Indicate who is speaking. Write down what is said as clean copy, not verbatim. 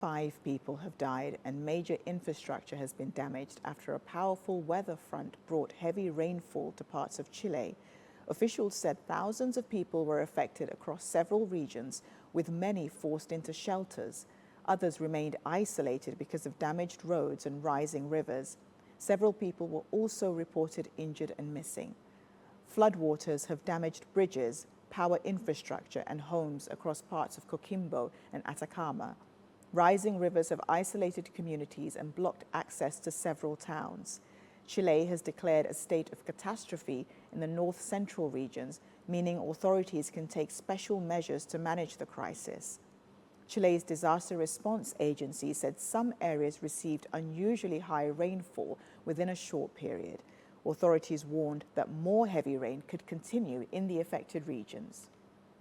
Speaker 1: 5 people have died and major infrastructure has been damaged after a powerful weather front brought heavy rainfall to parts of Chile. Officials said thousands of people were affected across several regions, with many forced into shelters. Others remained isolated because of damaged roads and rising rivers. Several people were also reported injured and missing. Floodwaters have damaged bridges, power infrastructure, and homes across parts of Coquimbo and Atacama. Rising rivers have isolated communities and blocked access to several towns. Chile has declared a state of catastrophe in the north-central regions, meaning authorities can take special measures to manage the crisis. Chile's disaster response agency said some areas received unusually high rainfall within a short period. Authorities warned that more heavy rain could continue in the affected regions.